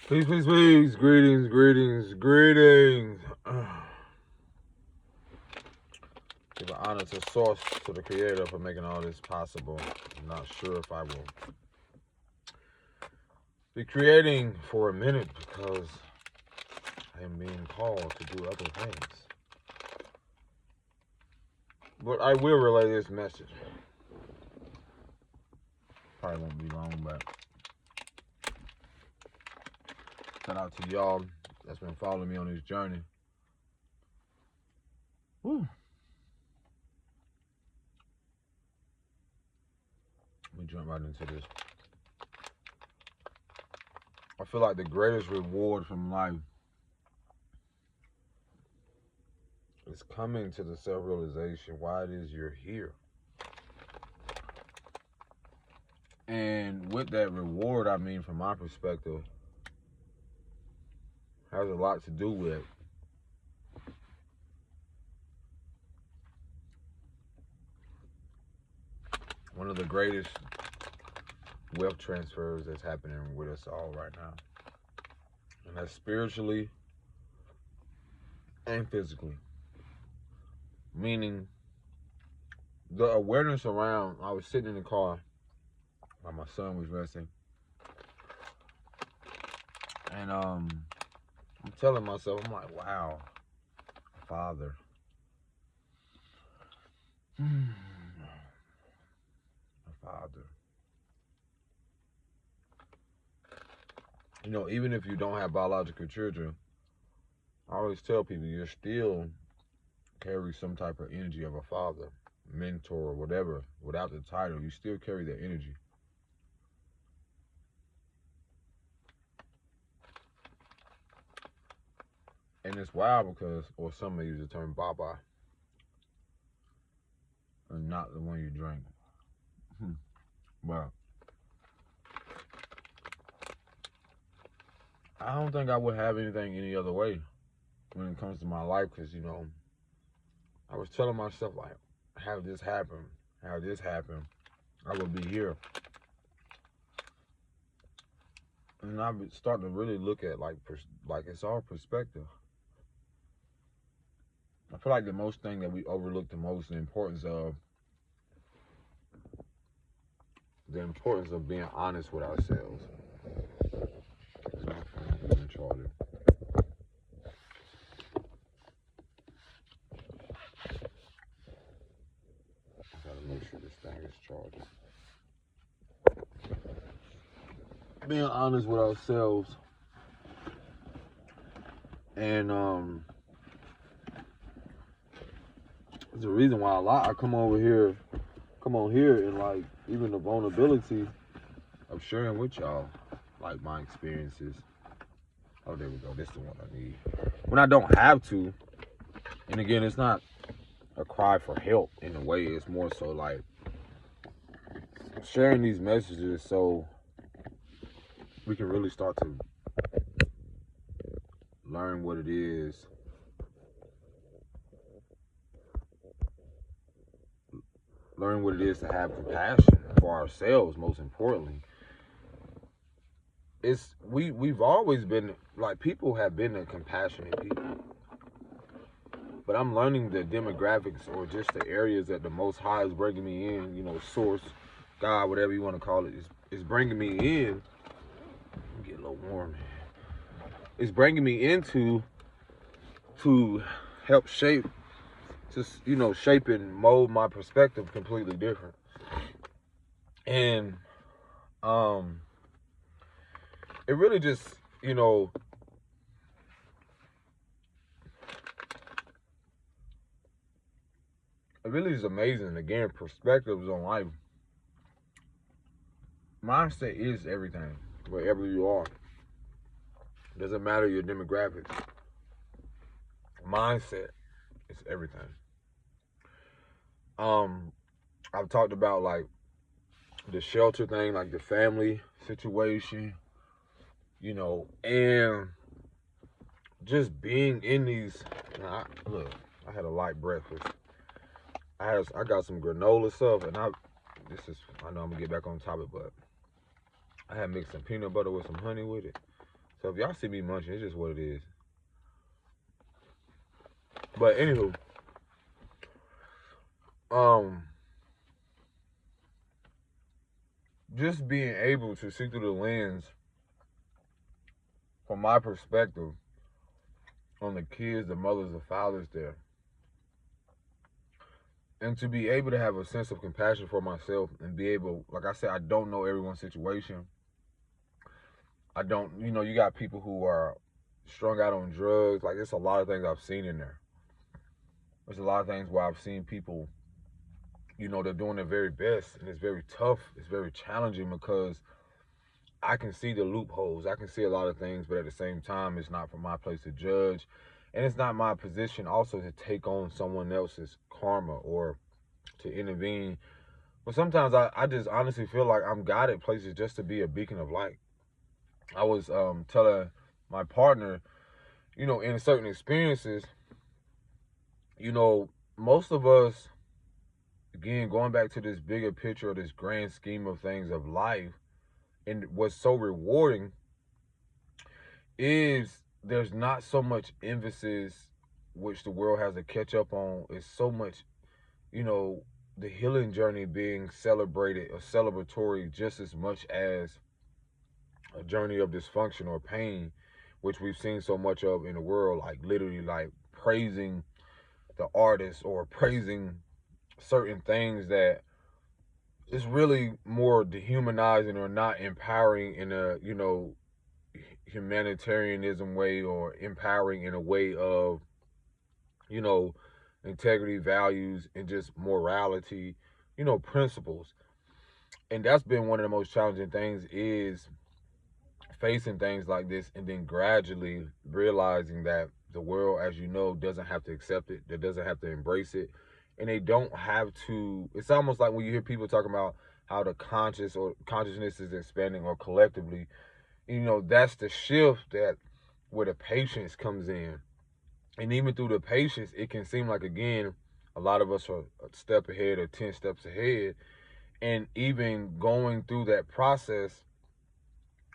Peace, peace, peace. Greetings, greetings, greetings. Give an honor to Source, to the Creator, for making all this possible. I'm not sure if I will be creating for a minute because I am being called to do other things. But I will relay this message. Probably won't be long, but shout out to y'all that's been following me on this journey. Woo. Let me jump right into this. I feel like the greatest reward from life is coming to the self-realization why it is you're here. And with that reward, I mean, from my perspective, has a lot to do with one of the greatest wealth transfers that's happening with us all right now. And that's spiritually and physically. Meaning, the awareness around, I was sitting in the car while my son was resting. And I'm telling myself, I'm like, wow, Father. Father. You know, even if you don't have biological children, I always tell people you still carry some type of energy of a father, mentor, or whatever. Without the title, you still carry that energy. And it's wild because, or some may use the term Baba, and not the one you drink. But I don't think I would have anything any other way when it comes to my life, because, you know, I was telling myself, like, have this happen, I would be here. And I've been starting to really look at, like it's all perspective. I feel like the most thing that we overlook the most, the importance of being honest with ourselves. My phone is in charger. I gotta make sure this thing is charging. Being honest with ourselves, and it's the reason why I come on here, and like even the vulnerability of sharing with y'all, like my experiences. Oh, there we go. This is the one I need. When I don't have to, and again, it's not a cry for help in a way. It's more so like sharing these messages so we can really start to learn what it is. Learn what it is to have compassion for ourselves, most importantly. We've always been, like, people have been a compassionate people. But I'm learning the demographics, or just the areas that the Most High is bringing me in, you know, Source, God, whatever you want to call it, is bringing me in. I'm getting a little warm, man. It's bringing me into to help shape, just, you know, shape and mold my perspective completely different. And it really just, you know, it really is amazing. Again, perspectives on life. Mindset is everything, wherever you are. Doesn't matter your demographics. Mindset is everything. I've talked about, like, the shelter thing, like the family situation, you know, and just being in these. Look, I had a light breakfast. I got some granola stuff, and I know I'm gonna get back on topic, but I had mixed some peanut butter with some honey with it. So if y'all see me munching, it's just what it is. But anywho, just being able to see through the lens from my perspective on the kids, the mothers, the fathers there, and to be able to have a sense of compassion for myself and be able, like I said, I don't know everyone's situation. I don't, you got people who are strung out on drugs. Like, there's a lot of things I've seen in there. There's a lot of things where I've seen people, they're doing their very best, and it's very tough. It's very challenging because I can see the loopholes. I can see a lot of things, but at the same time, it's not from my place to judge. And it's not my position also to take on someone else's karma or to intervene. But sometimes I just honestly feel like I'm God at places just to be a beacon of light. I was telling my partner, in certain experiences, most of us, again, going back to this bigger picture of this grand scheme of things of life, and what's so rewarding is there's not so much emphasis which the world has to catch up on. It's so much, the healing journey being celebrated or celebratory just as much as a journey of dysfunction or pain, which we've seen so much of in the world, like literally like praising the artist or praising certain things that is really more dehumanizing or not empowering in a, humanitarianism way, or empowering in a way of, integrity, values, and just morality, principles. And that's been one of the most challenging things, is facing things like this and then gradually realizing that the world, as you know, doesn't have to accept it, that doesn't have to embrace it, and they don't have to. It's almost like when you hear people talking about how the consciousness is expanding, or collectively, that's the shift, that where the patience comes in. And even through the patience, it can seem like, again, a lot of us are a step ahead or 10 steps ahead. And even going through that process,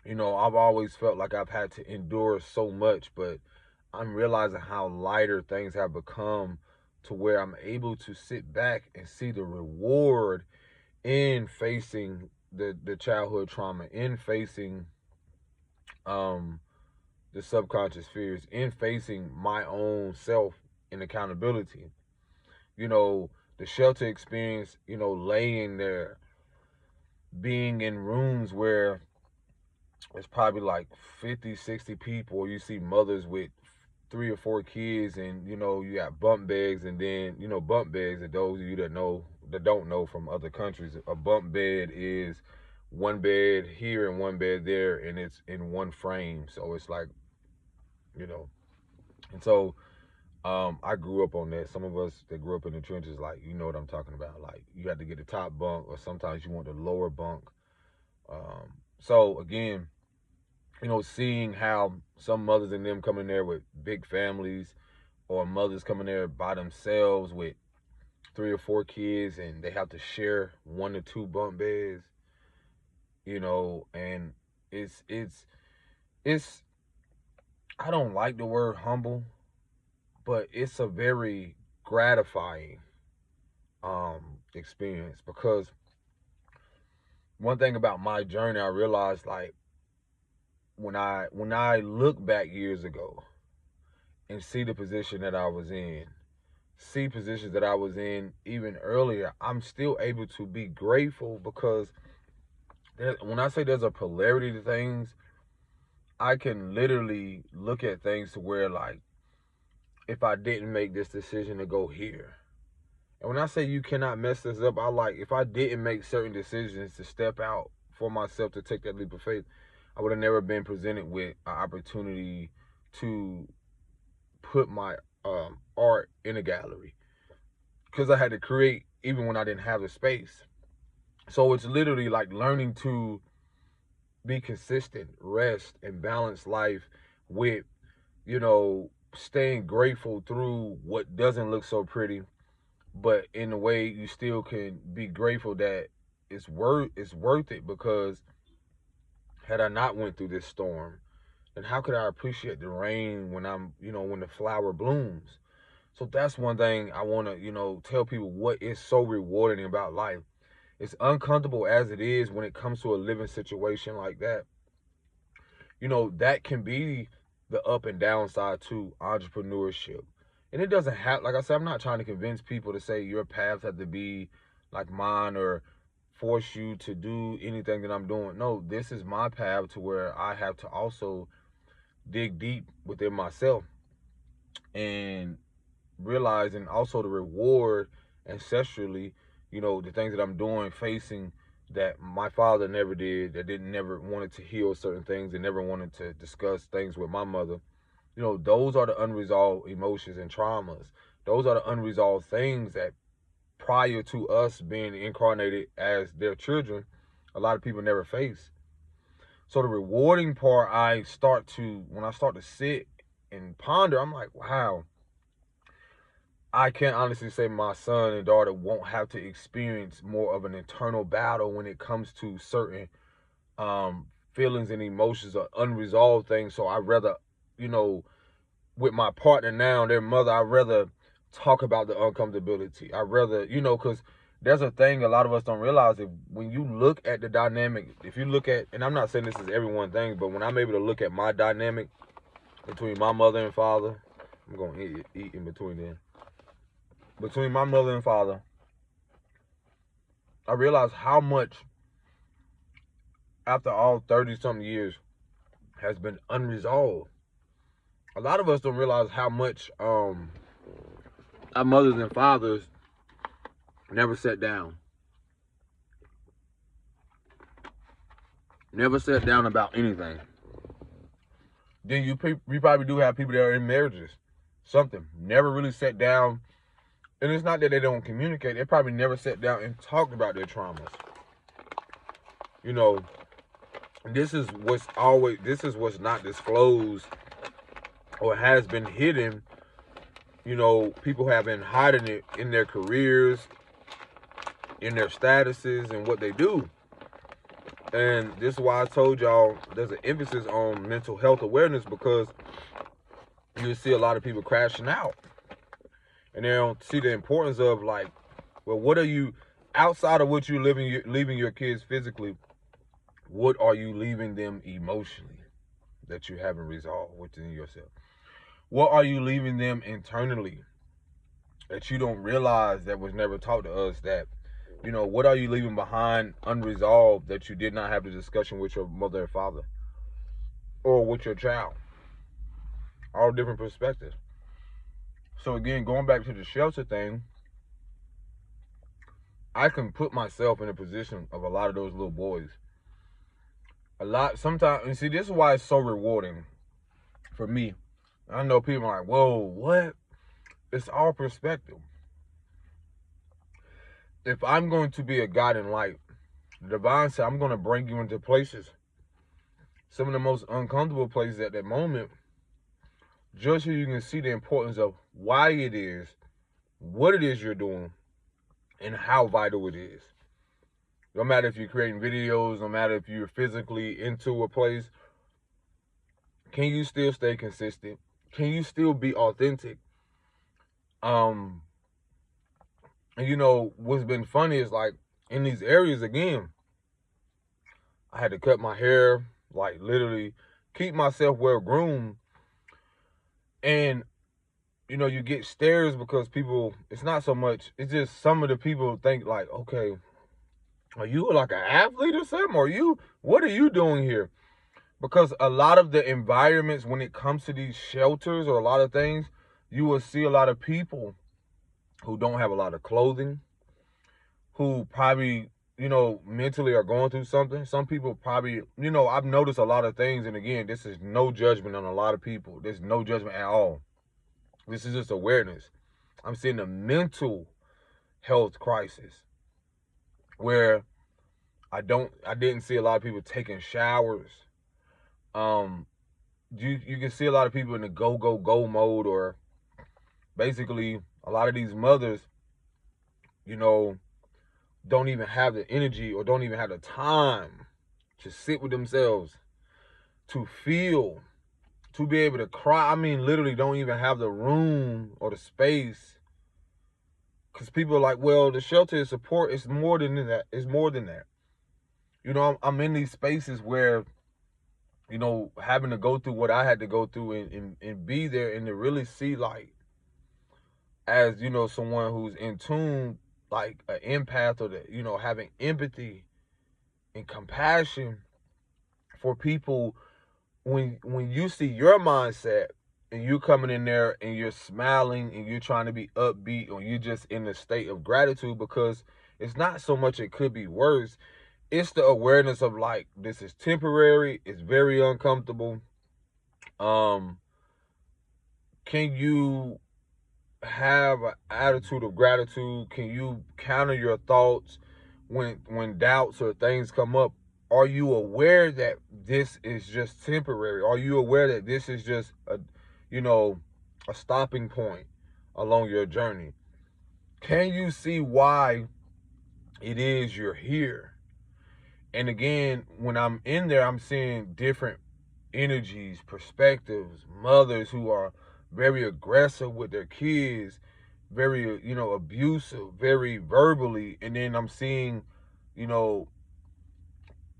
I've always felt like I've had to endure so much, but I'm realizing how lighter things have become, to where I'm able to sit back and see the reward in facing the childhood trauma, in facing the subconscious fears, in facing my own self and accountability. The shelter experience, laying there, being in rooms where it's probably like 50, 60 people, or you see mothers with 3 or 4 kids, and you got bunk beds. And then bunk beds, and those of you that don't know from other countries, a bunk bed is one bed here and one bed there, and it's in one frame. So it's like, and so I grew up on that. Some of us that grew up in the trenches, like, you know what I'm talking about. Like, you had to get the top bunk, or sometimes you want the lower bunk. So again, seeing how some mothers and them come in there with big families, or mothers coming there by themselves with 3 or 4 kids, and they have to share 1 or 2 bunk beds, and it's I don't like the word humble, but it's a very gratifying experience, because one thing about my journey, I realized, like, when I look back years ago and see the position that I was in, see positions that I was in even earlier, I'm still able to be grateful, because when I say there's a polarity to things, I can literally look at things to where, like, if I didn't make this decision to go here, and when I say you cannot mess this up, if I didn't make certain decisions to step out for myself, to take that leap of faith, I would have never been presented with an opportunity to put my art in a gallery, because I had to create even when I didn't have the space. So it's literally like learning to be consistent, rest, and balance life with, staying grateful through what doesn't look so pretty, but in a way you still can be grateful that it's worth it, because had I not went through this storm, And how could I appreciate the rain when when the flower blooms? So that's one thing I want to, tell people what is so rewarding about life. It's uncomfortable as it is when it comes to a living situation like that. That can be the up and downside to entrepreneurship. And it doesn't have, like I said, I'm not trying to convince people to say your paths have to be like mine or force you to do anything that I'm doing. No, this is my path to where I have to also dig deep within myself and realizing also the reward ancestrally, the things that I'm doing, facing that my father never did, that didn't never wanted to heal certain things and never wanted to discuss things with my mother. Those are the unresolved emotions and traumas. Those are the unresolved things that prior to us being incarnated as their children, a lot of people never face. So the rewarding part, when I start to sit and ponder, I'm like, wow, I can't honestly say my son and daughter won't have to experience more of an internal battle when it comes to certain feelings and emotions or unresolved things. So I rather, with my partner now, their mother, I rather talk about the uncomfortability. I rather, because there's a thing a lot of us don't realize. If when you look at the dynamic, if you look at, and I'm not saying this is everyone thing, but when I'm able to look at my dynamic between my mother and father, I'm gonna eat in between them. Between my mother and father, I realize how much, after all 30-something years, has been unresolved. A lot of us don't realize how much our mothers and fathers never sat down. Never sat down about anything. Then you probably do have people that are in marriages. Something. Never really sat down. And it's not that they don't communicate. They probably never sat down and talked about their traumas. This is what's not disclosed or has been hidden. People have been hiding it in their careers, in their statuses, and what they do. And this is why I told y'all there's an emphasis on mental health awareness, because you see a lot of people crashing out. And they don't see the importance of, like, well, what are you, outside of what you're leaving your kids physically, what are you leaving them emotionally that you haven't resolved within yourself? What are you leaving them internally that you don't realize, that was never taught to us? That, what are you leaving behind unresolved that you did not have the discussion with your mother and father or with your child? All different perspectives. So again, going back to the shelter thing, I can put myself in a position of a lot of those little boys. Sometimes, and see, this is why it's so rewarding for me. I know people are like, whoa, what? It's all perspective. If I'm going to be a guiding light, the divine said, I'm going to bring you into places, some of the most uncomfortable places at that moment, just so you can see the importance of why it is, what it is you're doing, and how vital it is. No matter if you're creating videos, no matter if you're physically into a place, can you still stay consistent? Can you still be authentic? And what's been funny is, like, in these areas, again, I had to cut my hair, like, literally keep myself well groomed. And you get stares because people, it's not so much, it's just some of the people think, like, okay, are you like an athlete or something? What are you doing here? Because a lot of the environments, when it comes to these shelters or a lot of things, you will see a lot of people who don't have a lot of clothing, who probably, mentally are going through something. Some people probably, I've noticed a lot of things. And again, this is no judgment on a lot of people. There's no judgment at all. This is just awareness. I'm seeing a mental health crisis where I didn't see a lot of people taking showers. You can see a lot of people in the go mode, or basically a lot of these mothers, don't even have the energy or don't even have the time to sit with themselves, to feel, to be able to cry. I mean, literally don't even have the room or the space. Because people are like, well, the shelter is support. It's more than that. It's more than that. You know, I'm in these spaces where, you know, having to go through what I had to go through and be there and to really see, like, as, you know, someone who's in tune, like an empath, or, you know, having empathy and compassion for people. When you see your mindset and you coming in there and you're smiling and you're trying to be upbeat, or you're just in a state of gratitude, because it's not so much it could be worse. It's the awareness of, like, this is temporary. It's very uncomfortable. Can you have an attitude of gratitude? Can you counter your thoughts when doubts or things come up? Are you aware that this is just temporary? Are you aware that this is just a, you know, a stopping point along your journey? Can you see why it is you're here? And again, when I'm in there, I'm seeing different energies, perspectives, mothers who are very aggressive with their kids, very, you know, abusive, very verbally. And then I'm seeing, you know,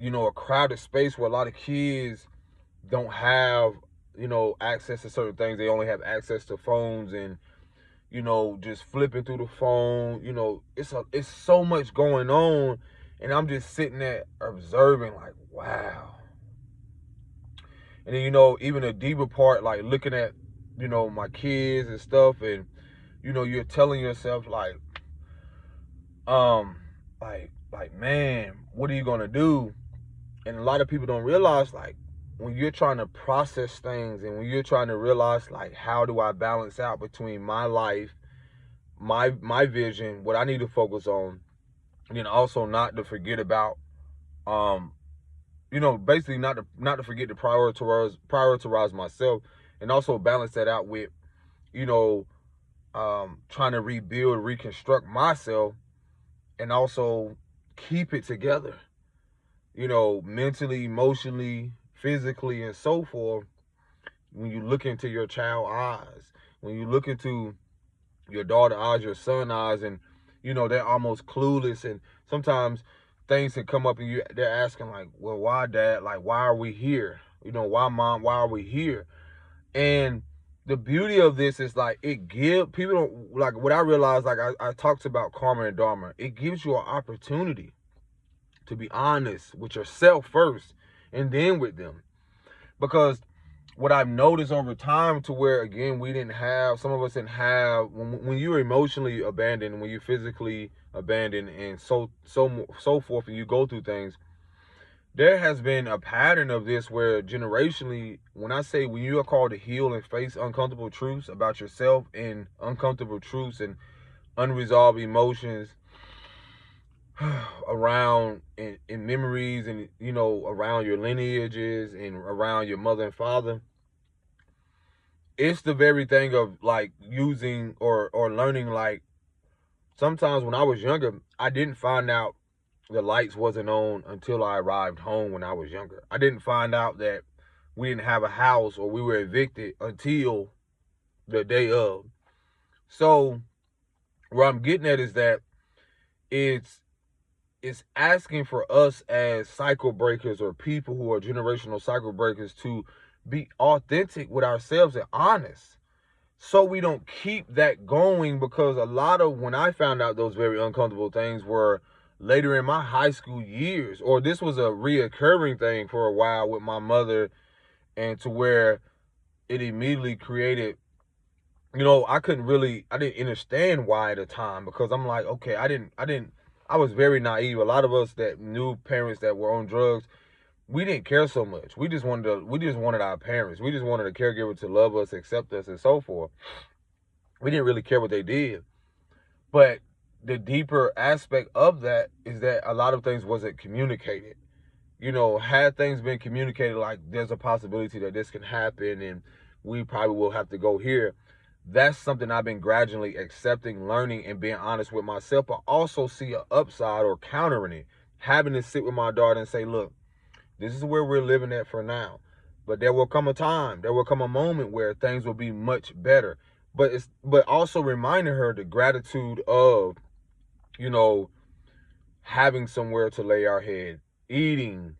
a crowded space where a lot of kids don't have, you know, access to certain things. They only have access to phones and, you know, just flipping through the phone. You know, it's so much going on, and I'm just sitting there observing, like, wow. And then, you know, even a deeper part, like looking at, you know, my kids and stuff, and, you know, you're telling yourself, like, man, what are you gonna do? And a lot of people don't realize, like, when you're trying to process things and when you're trying to realize, like, how do I balance out between my life, my vision, what I need to focus on, and then also not to forget about, you know, basically not to forget to prioritize myself, and also balance that out with, you know, trying to rebuild, reconstruct myself, and also keep it together, you know, mentally, emotionally, physically, and so forth. When you look into your child's eyes, when you look into your daughter's eyes, your son's eyes, and, you know, they're almost clueless, and sometimes things can come up and they're asking, like, well, why, Dad? Like, why are we here? You know, why, Mom? Why are we here? And the beauty of this is, like, it gives people, don't, like, what I realized, like, I talked about karma and dharma. It gives you an opportunity to be honest with yourself first and then with them. Because what I've noticed over time, to where, again, some of us didn't have, when you're emotionally abandoned, when you're physically abandoned, and so forth, and you go through things, there has been a pattern of this where generationally, when you are called to heal and face uncomfortable truths about yourself, and uncomfortable truths and unresolved emotions around in memories, and, you know, around your lineages and around your mother and father, it's the very thing of, like, using or learning. Like, sometimes when I was younger, I didn't find out the lights wasn't on until I arrived home. When I was younger, I didn't find out that we didn't have a house or we were evicted until the day of. So where I'm getting at is that it's asking for us as cycle breakers, or people who are generational cycle breakers, to be authentic with ourselves and honest, so we don't keep that going. Because a lot of, when I found out those very uncomfortable things, were later in my high school years, or this was a reoccurring thing for a while with my mother, and to where it immediately created, you know, I didn't understand why at the time, because I'm like, okay, I was very naive. A lot of us that knew parents that were on drugs, we didn't care so much. We just wanted our parents. We just wanted a caregiver to love us, accept us, and so forth. We didn't really care what they did. But the deeper aspect of that is that a lot of things wasn't communicated. You know, had things been communicated, like, there's a possibility that this can happen and we probably will have to go here, that's something I've been gradually accepting, learning, and being honest with myself, but also see an upside or countering it. Having to sit with my daughter and say, look, this is where we're living at for now. But there will come a time, there will come a moment where things will be much better. But also reminding her the gratitude of, you know, having somewhere to lay our head, eating,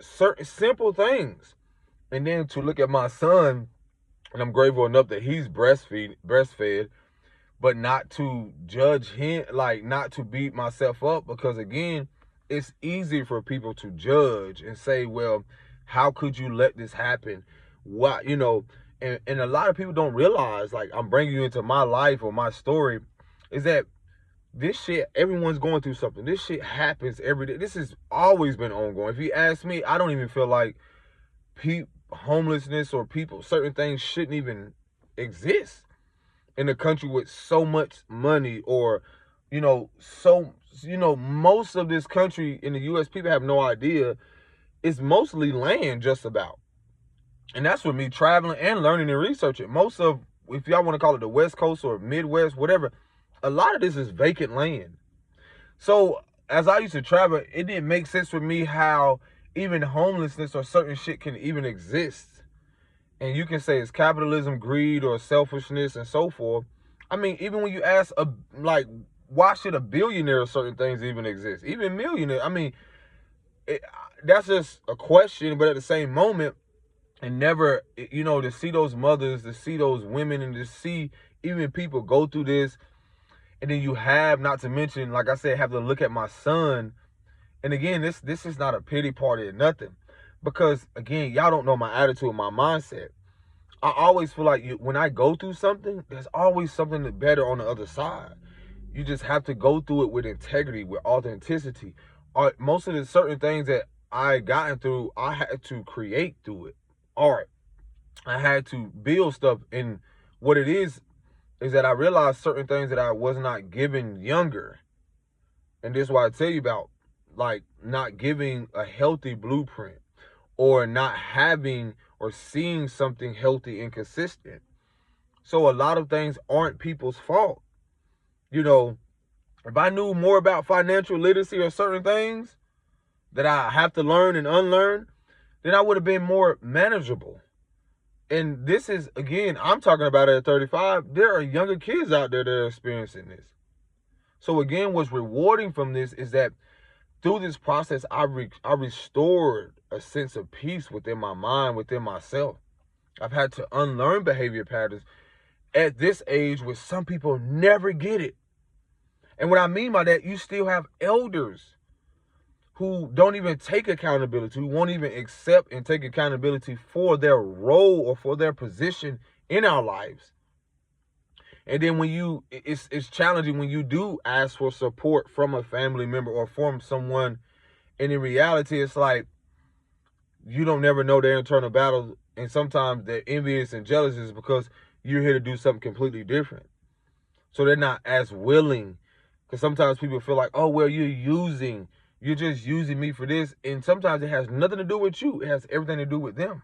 certain simple things. And then to look at my son, and I'm grateful enough that he's breastfed, but not to judge him, like not to beat myself up, because again, it's easy for people to judge and say, well, how could you let this happen? Why, and a lot of people don't realize, like, I'm bringing you into my life or my story, is that this shit, everyone's going through something. This shit happens every day. This has always been ongoing. If you ask me, I don't even feel like homelessness or people, certain things shouldn't even exist in a country with so much money, or, most of this country in the U.S., people have no idea. It's mostly land, just about. And that's with me traveling and learning and researching. Most of, if y'all want to call it the West Coast or Midwest, whatever, a lot of this is vacant land. So as I used to travel, it didn't make sense for me how even homelessness or certain shit can even exist. And you can say it's capitalism, greed, or selfishness, and so forth. I mean, even when you ask, why should a billionaire or certain things even exist? Even millionaire, I mean, that's just a question. But at the same moment, and never, to see those mothers, to see those women, and to see even people go through this. And then you have, not to mention, like I said, have to look at my son. And again, this is not a pity party or nothing. Because, again, y'all don't know my attitude, my mindset. I always feel like when I go through something, there's always something better on the other side. You just have to go through it with integrity, with authenticity. Most of the certain things that I gotten through, I had to create through it. Art. I had to build stuff. And what it is that I realized certain things that I was not given younger. And this is why I tell you about, like, not giving a healthy blueprint, or not having or seeing something healthy and consistent. So a lot of things aren't people's fault. If I knew more about financial literacy or certain things that I have to learn and unlearn, then I would have been more manageable. And this is, again, I'm talking about it at 35. There are younger kids out there that are experiencing this. So again, what's rewarding from this is that through this process, I restored a sense of peace within my mind, within myself. I've had to unlearn behavior patterns at this age where some people never get it. And what I mean by that, you still have elders who don't even take accountability, who won't even accept and take accountability for their role or for their position in our lives. And then when it's challenging when you do ask for support from a family member or from someone, and in reality, it's like, you don't never know their internal battles, and sometimes they're envious and jealous is because you're here to do something completely different. So they're not as willing, because sometimes people feel like, oh, well, you're just using me for this. And sometimes it has nothing to do with you. It has everything to do with them.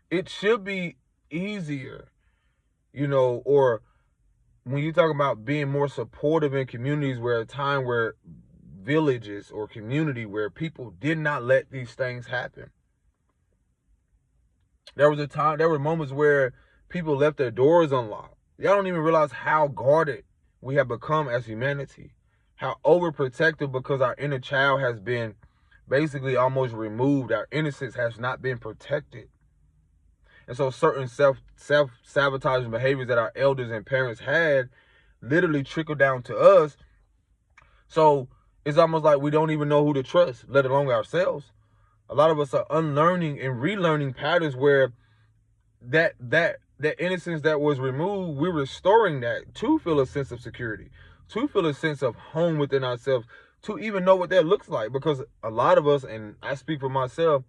It should be easier, or when you talk about being more supportive in communities, where a time where villages or community where people did not let these things happen. There were moments where people left their doors unlocked. Y'all don't even realize how guarded we have become as humanity. How overprotective, because our inner child has been basically almost removed. Our innocence has not been protected. And so certain self-sabotaging behaviors that our elders and parents had literally trickle down to us. So it's almost like we don't even know who to trust, let alone ourselves. A lot of us are unlearning and relearning patterns where that innocence that was removed, we're restoring that to feel a sense of security, to feel a sense of home within ourselves, to even know what that looks like. Because a lot of us, and I speak for myself,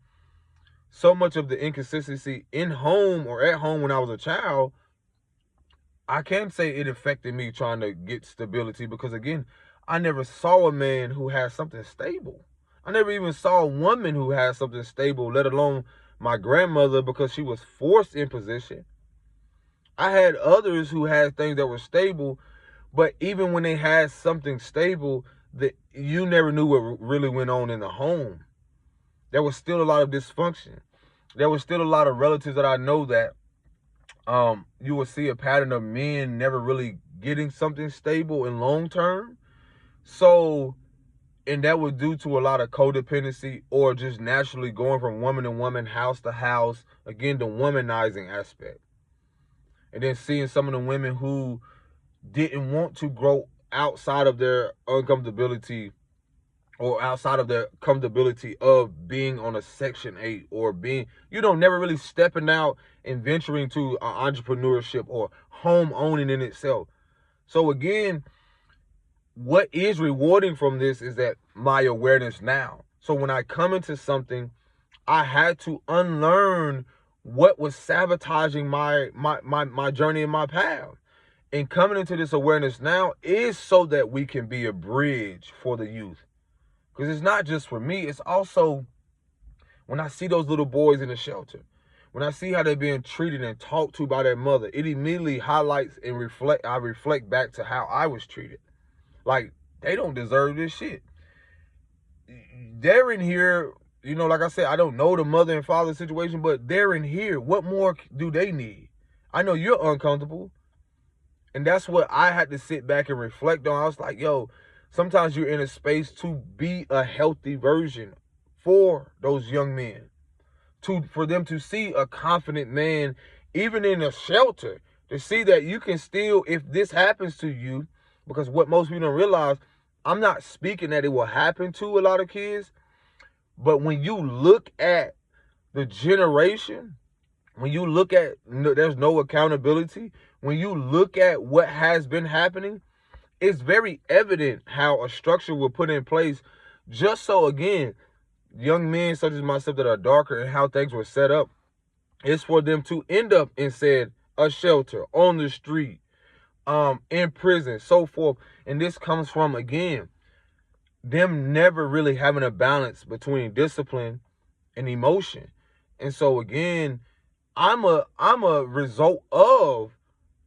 so much of the inconsistency in home or at home when I was a child, I can say it affected me trying to get stability, because again, I never saw a man who had something stable. I never even saw a woman who had something stable, let alone my grandmother, because she was forced in position. I had others who had things that were stable, but even when they had something stable, that you never knew what really went on in the home. There was still a lot of dysfunction. there was still a lot of relatives that I know that you will see a pattern of men never really getting something stable and long term. So, and that was due to a lot of codependency or just naturally going from woman to woman, house to house. Again, the womanizing aspect. And then seeing some of the women who didn't want to grow outside of their uncomfortability or outside of the comfortability of being on a Section 8 or being, never really stepping out and venturing to entrepreneurship or home owning in itself. So again, what is rewarding from this is that my awareness now. So when I come into something, I had to unlearn what was sabotaging my journey and my path. And coming into this awareness now is so that we can be a bridge for the youth. Because it's not just for me, it's also when I see those little boys in the shelter, when I see how they're being treated and talked to by their mother, it immediately highlights and I reflect back to how I was treated. Like, they don't deserve this shit. They're in here, like I said, I don't know the mother and father situation, but they're in here. What more do they need? I know you're uncomfortable. And that's what I had to sit back and reflect on. I was like, yo, sometimes you're in a space to be a healthy version for those young men. For them to see a confident man, even in a shelter, to see that you can still, if this happens to you, because what most people don't realize, I'm not speaking that it will happen to a lot of kids, but when you look at the generation, when you look at, there's no accountability, when you look at what has been happening, it's very evident how a structure was put in place just so, again, young men such as myself that are darker and how things were set up, is for them to end up in a shelter, on the street, in prison, so forth. And this comes from, again, them never really having a balance between discipline and emotion. And so again, I'm a result of,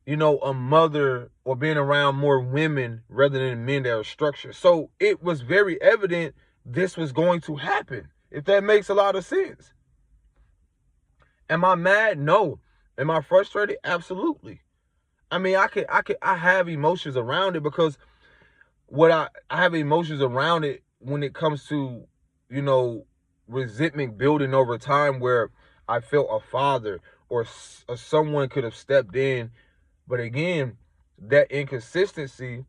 a mother or being around more women rather than men that are structured. So it was very evident this was going to happen, if that makes a lot of sense. Am I mad? No. Am I frustrated? Absolutely. I mean, I have emotions around it, because I have emotions around it when it comes to, resentment building over time, where I felt a father or someone could have stepped in. But again, that inconsistency,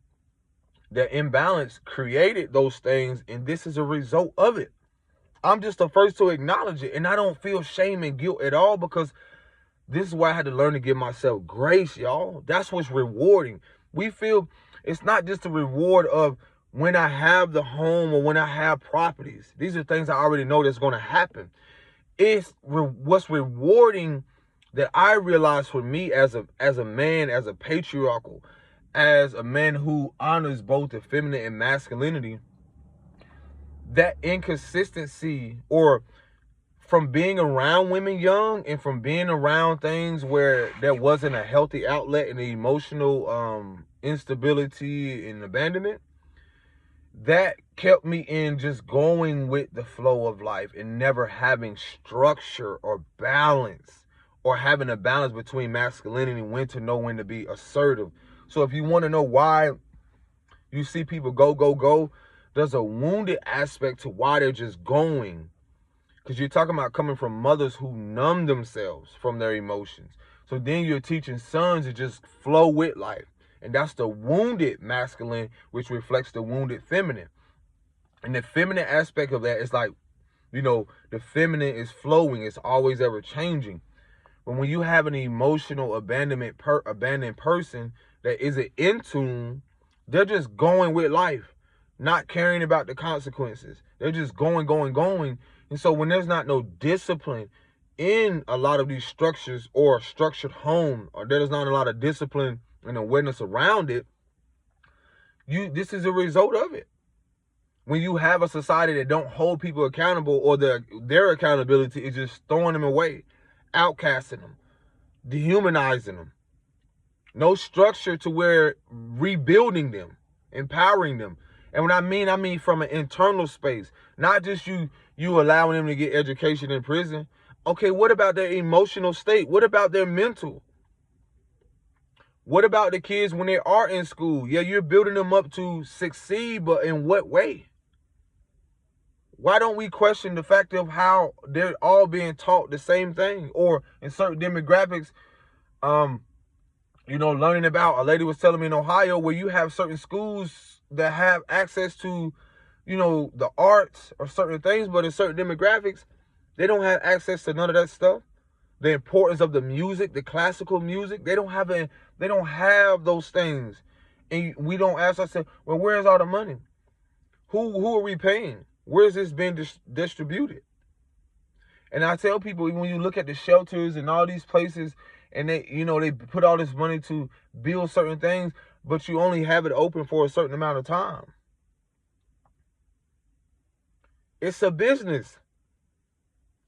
that imbalance created those things, and this is a result of it. I'm just the first to acknowledge it, and I don't feel shame and guilt at all, because this is why I had to learn to give myself grace, y'all. That's what's rewarding. We feel it's not just the reward of when I have the home or when I have properties. These are things I already know that's going to happen. It's what's rewarding that I realize for me as a man, as a patriarchal, as a man who honors both the feminine and masculinity, that inconsistency, or from being around women young and from being around things where there wasn't a healthy outlet in the emotional instability and abandonment, that kept me in just going with the flow of life and never having structure or balance, or having a balance between masculinity and when to know when to be assertive. So if you want to know why you see people go, there's a wounded aspect to why they're just going. Because you're talking about coming from mothers who numb themselves from their emotions. So then you're teaching sons to just flow with life. And that's the wounded masculine, which reflects the wounded feminine. And the feminine aspect of that is like, the feminine is flowing. It's always ever changing. But when you have an emotional abandoned person that isn't in tune, they're just going with life, not caring about the consequences. They're just going. And so when there's not no discipline in a lot of these structures, or a structured home, or there's not a lot of discipline and awareness around it, this is a result of it. When you have a society that don't hold people accountable, or their accountability is just throwing them away, outcasting them, dehumanizing them. No structure to where rebuilding them, empowering them. And when I mean from an internal space, not just you allowing them to get education in prison. Okay, what about their emotional state? What about their mental? What about the kids when they are in school? Yeah, you're building them up to succeed, but in what way? Why don't we question the fact of how they're all being taught the same thing? Or in certain demographics, learning about, a lady was telling me in Ohio where you have certain schools that have access to, the arts or certain things, but in certain demographics, they don't have access to none of that stuff. The importance of the music, the classical music, they don't have those things. And we don't ask ourselves, well, where's all the money? Who are we paying? Where's this being distributed? And I tell people, when you look at the shelters and all these places, and they put all this money to build certain things, but you only have it open for a certain amount of time. It's a business.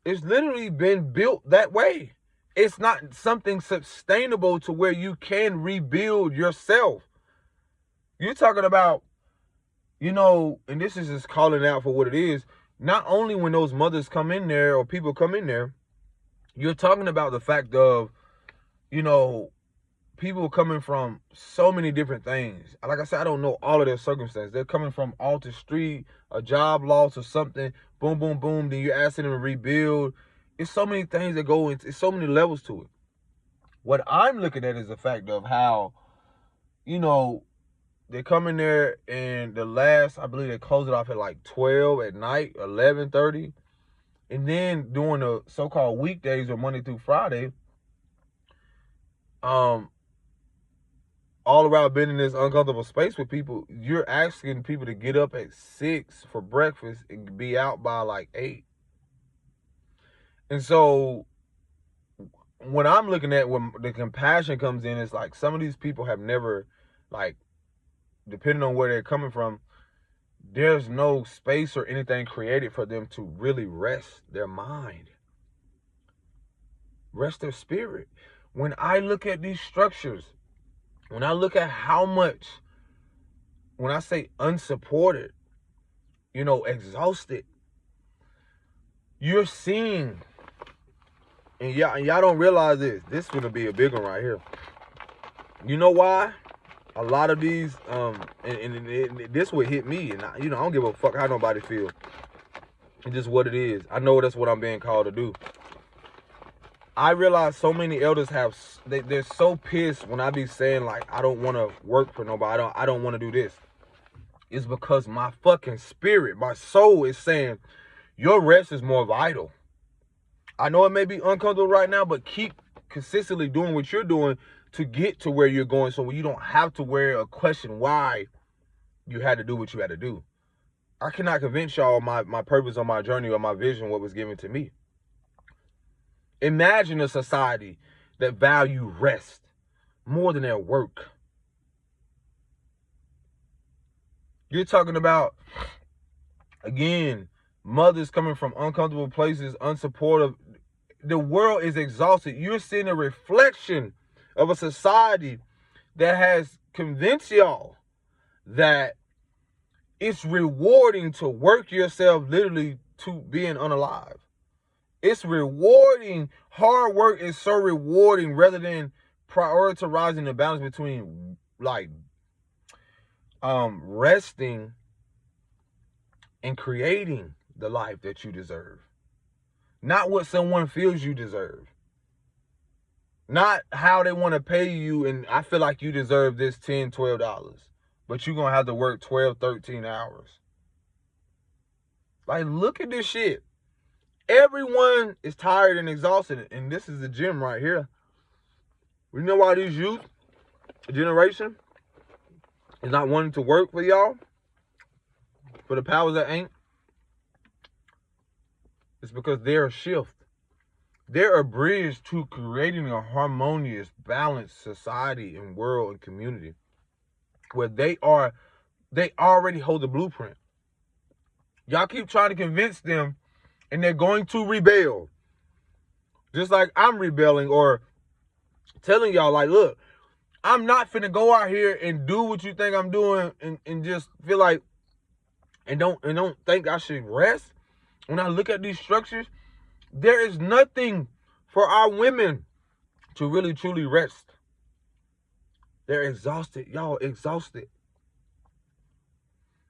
It's literally been built that way. It's not something sustainable to where you can rebuild yourself. You're talking about, and this is just calling out for what it is. Not only when those mothers come in there or people come in there, you're talking about the fact of, people coming from so many different things. Like I said, I don't know all of their circumstances. They're coming from Alta Street, a job loss or something. Boom, boom, boom. Then you're asking them to rebuild. It's so many things that go into. It's so many levels to it. What I'm looking at is the fact of how, they come in there and I believe they close it off at like 12 at night, 11:30. And then during the so-called weekdays or Monday through Friday, all around being in this uncomfortable space with people, you're asking people to get up at 6 for breakfast and be out by like 8. And so when I'm looking at when the compassion comes in, it's like some of these people have never, like, depending on where they're coming from, there's no space or anything created for them to really rest their mind, rest their spirit. When I look at these structures, when I look at how much, when I say unsupported, exhausted, you're seeing, and y'all don't realize this. This is gonna be a big one right here. You know why? A lot of these, and this would hit me, and I don't give a fuck how nobody feels. It's just what it is. I know that's what I'm being called to do. I realize so many elders they're so pissed when I be saying, like, I don't want to work for nobody. I don't want to do this. It's because my fucking spirit, my soul is saying, your rest is more vital. I know it may be uncomfortable right now, but keep consistently doing what you're doing to get to where you're going, so you don't have to worry or question why you had to do what you had to do. I cannot convince y'all my purpose on my journey or my vision, what was given to me. Imagine a society that value rest more than their work. You're talking about, again, mothers coming from uncomfortable places, unsupportive. The world is exhausted. You're seeing a reflection of a society that has convinced y'all that it's rewarding to work yourself literally to being unalive. It's rewarding. Hard work is so rewarding rather than prioritizing the balance between, like, resting and creating the life that you deserve. Not what someone feels you deserve. Not how they want to pay you, and I feel like you deserve this $10, $12, but you're going to have to work 12, 13 hours. Like, look at this shit. Everyone is tired and exhausted, and this is the gym right here. You know why these youth generation is not wanting to work for y'all? For the powers that ain't? It's because they're a shift. They're a bridge to creating a harmonious, balanced society and world and community where they already hold the blueprint. Y'all keep trying to convince them, and they're going to rebel. Just like I'm rebelling or telling y'all, like, look, I'm not finna go out here and do what you think I'm doing and just feel like and don't think I should rest. When I look at these structures, There is nothing for our women to really truly rest. They're exhausted. Y'all exhausted.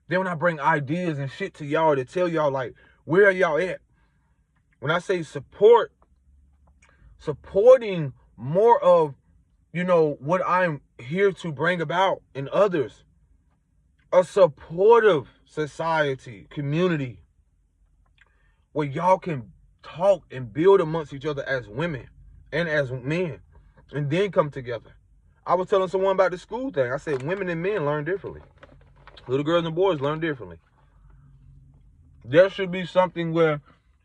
Then when I bring ideas and shit to y'all to tell y'all, like, where are y'all at? When I say supporting more of, what I'm here to bring about in others. A supportive society, community, where y'all can talk and build amongst each other as women and as men, and then come together. I was telling someone about the school thing. I said women and men learn differently. Little girls and boys learn differently. There should be something where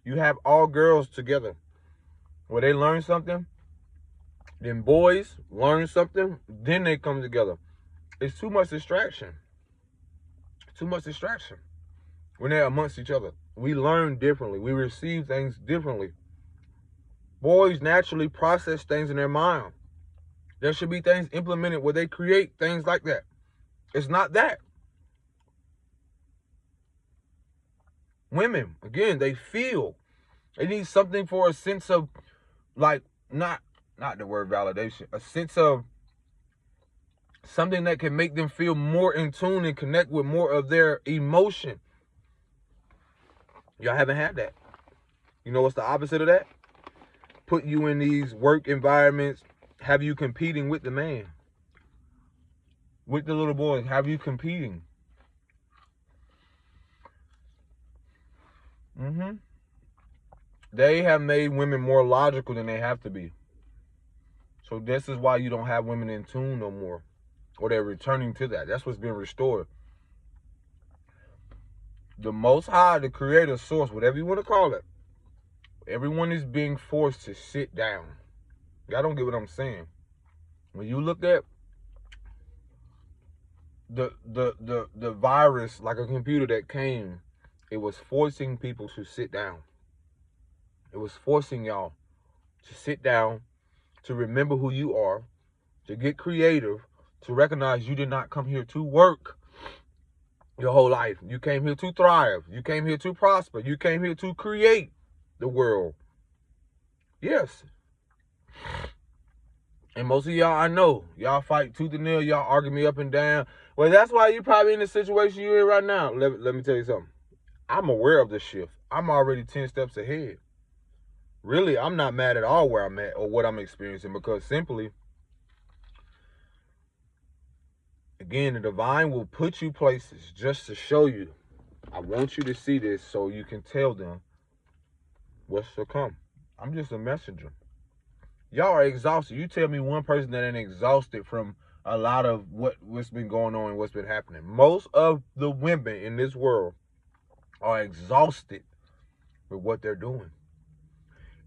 you have all girls together, where they learn something, then boys learn something, then they come together. It's too much distraction. Too much distraction when they're amongst each other. We learn differently. We receive things differently. Boys naturally process things in their mind. There should be things implemented where they create things like that. It's not that. Women, again, they feel. They need something for a sense of, like, not the word validation, a sense of something that can make them feel more in tune and connect with more of their emotion. Y'all haven't had that. You know what's the opposite of that? Put you in these work environments, have you competing with the man. With the little boys, have you competing. They have made women more logical than they have to be. So this is why you don't have women in tune no more. Or they're returning to that. That's what's been restored. The Most High, the creator, source, whatever you want to call it, everyone is being forced to sit down. Y'all don't get what I'm saying. When you look at the virus, like a computer that came, it was forcing people to sit down. It was forcing y'all to sit down, to remember who you are, to get creative, to recognize you did not come here to work your whole life. You came here to thrive. You came here to prosper. You came here to create the world. Yes. And most of y'all, I know, y'all fight tooth and nail. Y'all argue me up and down. Well, that's why you're probably in the situation you're in right now. Let me tell you something. I'm aware of the shift. I'm already 10 steps ahead. Really, I'm not mad at all where I'm at or what I'm experiencing, because simply, again, the divine will put you places just to show you. I want you to see this so you can tell them what's to come. I'm just a messenger. Y'all are exhausted. You tell me one person that ain't exhausted from a lot of what's been going on and what's been happening. Most of the women in this world are exhausted with what they're doing.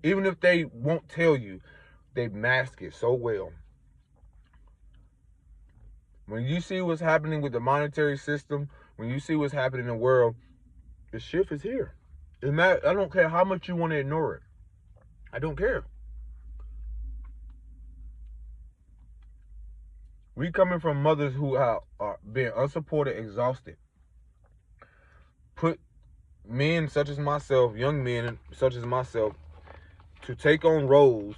Even if they won't tell you, they mask it so well. When you see what's happening with the monetary system, when you see what's happening in the world, the shift is here. I don't care how much you want to ignore it. I don't care. We coming from mothers who are being unsupported, exhausted. Put men such as myself, young men such as myself, to take on roles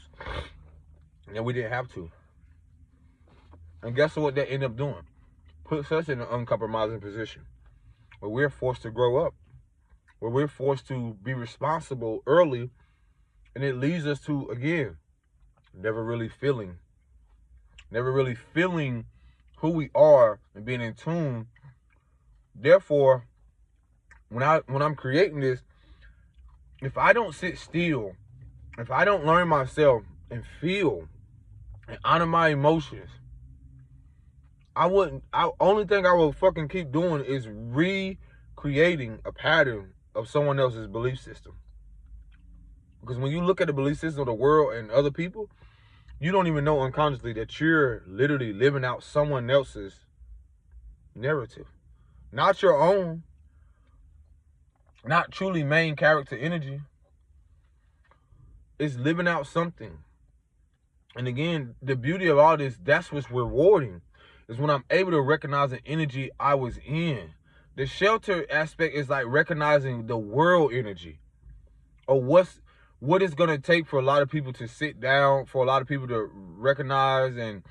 that we didn't have to. And guess what that ended up doing? Put us in an uncompromising position where we're forced to grow up, where we're forced to be responsible early, and it leads us to, again, never really feeling who we are and being in tune. Therefore, when I'm creating this, if I don't sit still, if I don't learn myself and feel and honor my emotions, only thing I will fucking keep doing is recreating a pattern of someone else's belief system. Because when you look at the belief system of the world and other people, you don't even know unconsciously that you're literally living out someone else's narrative. Not your own. Not truly main character energy. It's living out something. And again, the beauty of all this, that's what's rewarding, is when I'm able to recognize the energy I was in. The shelter aspect is like recognizing the world energy, or what it's gonna take for a lot of people to sit down, for a lot of people to recognize and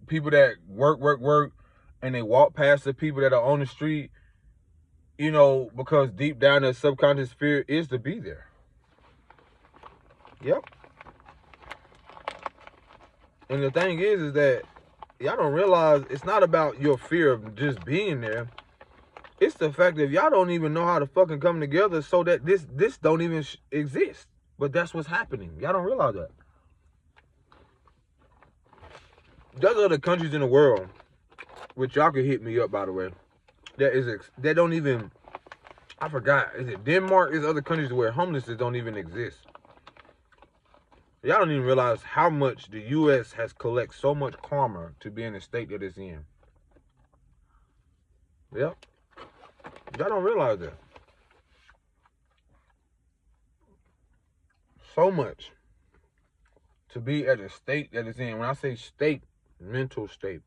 people that work, and they walk past the people that are on the street, you know, because deep down their subconscious fear is to be there. Yep. And the thing is that y'all don't realize it's not about your fear of just being there. It's the fact that y'all don't even know how to fucking come together so that this don't even exist. But that's what's happening. Y'all don't realize that. There's other countries in the world, which y'all can hit me up, by the way, that don't even, I forgot, is it Denmark? There's other countries where homelessness don't even exist. Y'all don't even realize how much the U.S. has collected so much karma to be in the state that it's in. Yep. Y'all don't realize that. So much to be at the state that it's in. When I say state, mental state,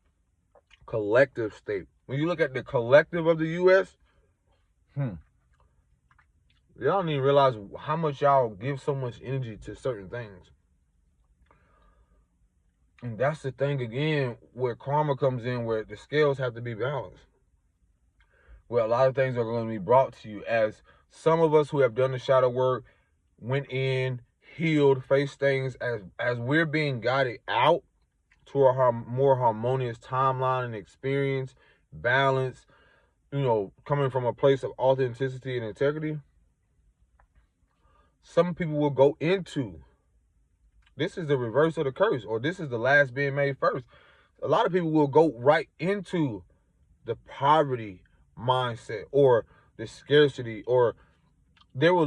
collective state. When you look at the collective of the U.S., y'all don't even realize how much y'all give so much energy to certain things. And that's the thing again, where karma comes in, where the scales have to be balanced. Where a lot of things are going to be brought to you, as some of us who have done the shadow work, went in, healed, faced things, as we're being guided out to a more harmonious timeline and experience, balance, you know, coming from a place of authenticity and integrity. Some people will go into, this is the reverse of the curse, or this is the last being made first. A lot of people will go right into the poverty mindset or the scarcity, or they will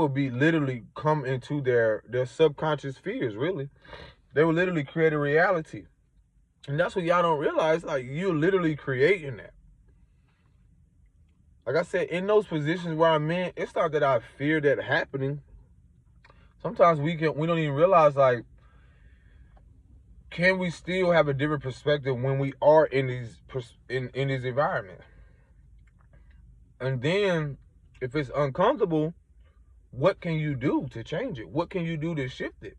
be literally come into their subconscious fears, really. They will literally create a reality. And that's what y'all don't realize. Like, you're literally creating that. Like I said, in those positions where I'm in, it's not that I fear that happening. Sometimes we don't even realize, like, can we still have a different perspective when we are in these environments? And then, if it's uncomfortable, what can you do to change it? What can you do to shift it?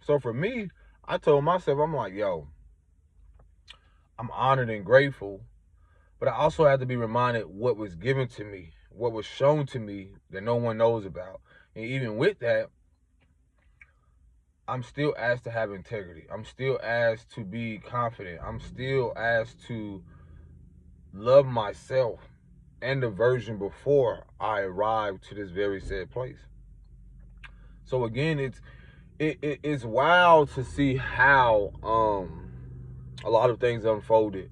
So for me, I told myself, I'm like, yo, I'm honored and grateful, but I also have to be reminded what was given to me, what was shown to me that no one knows about. And even with that, I'm still asked to have integrity. I'm still asked to be confident. I'm still asked to love myself and the version before I arrived to this very said place. So again, it's wild to see how a lot of things unfolded.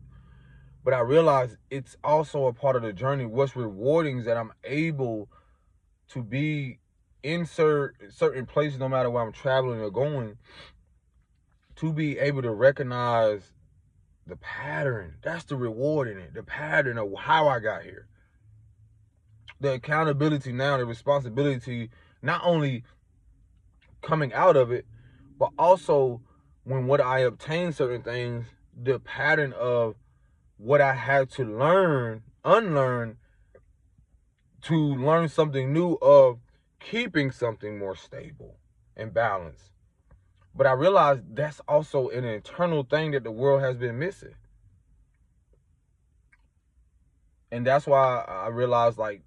But I realize it's also a part of the journey. What's rewarding is that I'm able to be in certain places, no matter where I'm traveling or going, to be able to recognize the pattern. That's the reward in it. The pattern of how I got here. The accountability now, the responsibility, not only coming out of it, but also when I obtain certain things, the pattern of what I had to unlearn to learn something new, of keeping something more stable and balanced. But I realized that's also an internal thing that the world has been missing. And that's why I realized, like,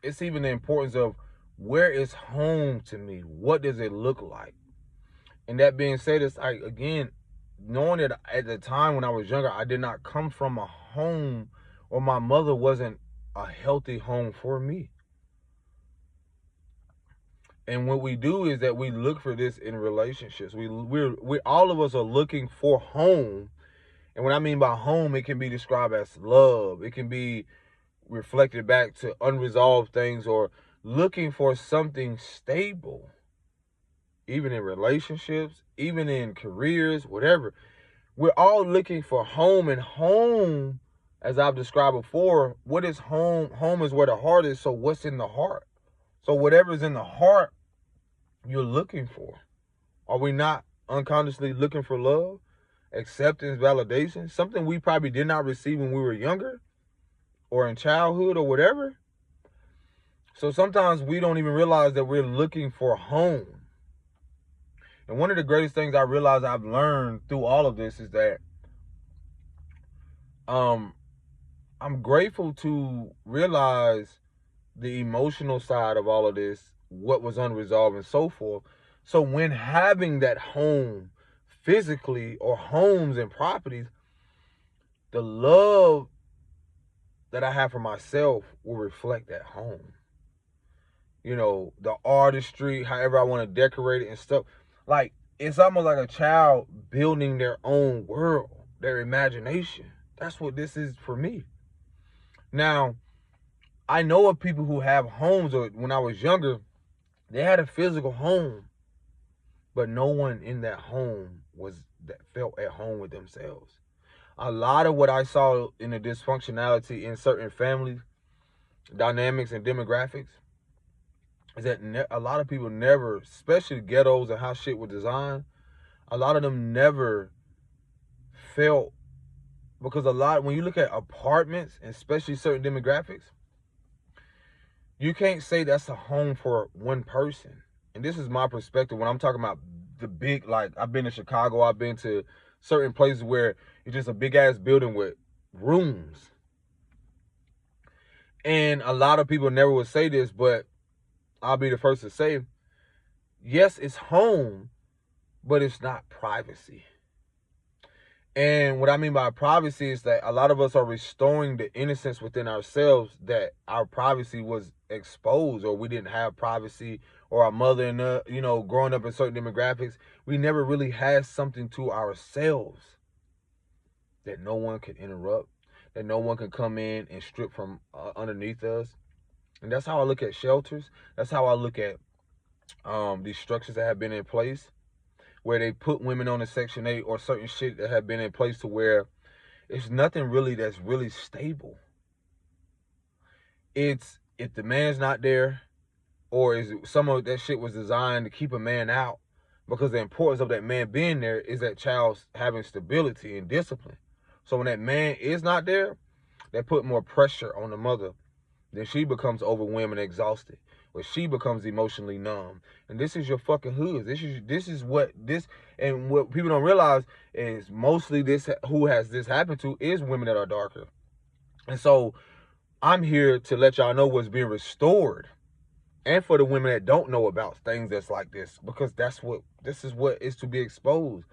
it's even the importance of, where is home to me? What does it look like? And that being said, it's like, again, knowing that at the time when I was younger, I did not come from a home, or my mother wasn't a healthy home for me. And what we do is that we look for this in relationships. We all of us are looking for home. And what I mean by home, it can be described as love. It can be reflected back to unresolved things, or looking for something stable. Even in relationships, even in careers, whatever. We're all looking for home, and home, as I've described before, what is home? Home is where the heart is. So what's in the heart? So whatever's in the heart, you're looking for. Are we not unconsciously looking for love, acceptance, validation? Something we probably did not receive when we were younger, or in childhood, or whatever. So sometimes we don't even realize that we're looking for home. And one of the greatest things I realize I've learned through all of this is that I'm grateful to realize the emotional side of all of this, what was unresolved and so forth. So when having that home physically or homes and properties, the love that I have for myself will reflect that home. You know, the artistry, however I want to decorate it and stuff. Like, it's almost like a child building their own world, their imagination. That's what this is for me. Now, I know of people who have homes, or when I was younger, they had a physical home, but no one in that home that felt at home with themselves. A lot of what I saw in the dysfunctionality in certain family dynamics and demographics is that a lot of people never, especially ghettos and how shit was designed, a lot of them never felt, because when you look at apartments, especially certain demographics, you can't say that's a home for one person. And this is my perspective when I'm talking about the big, like, I've been to Chicago, I've been to certain places where it's just a big ass building with rooms. And a lot of people never would say this, but I'll be the first to say, yes, it's home, but it's not privacy. And what I mean by privacy is that a lot of us are restoring the innocence within ourselves, that our privacy was exposed, or we didn't have privacy, or our mother and growing up in certain demographics, we never really had something to ourselves that no one could interrupt, that no one can come in and strip from underneath us. And that's how I look at shelters. That's how I look at these structures that have been in place, where they put women on a Section 8 or certain shit that have been in place to where it's nothing really that's really stable. It's if the man's not there, or is some of that shit was designed to keep a man out, because the importance of that man being there is that child's having stability and discipline. So when that man is not there, they put more pressure on the mother. Then she becomes overwhelmed and exhausted, where she becomes emotionally numb. And this is your fucking hood. And what people don't realize is mostly this, who has this happened to, is women that are darker. And so I'm here to let y'all know what's being restored, and for the women that don't know about things that's like this, because this is what is to be exposed.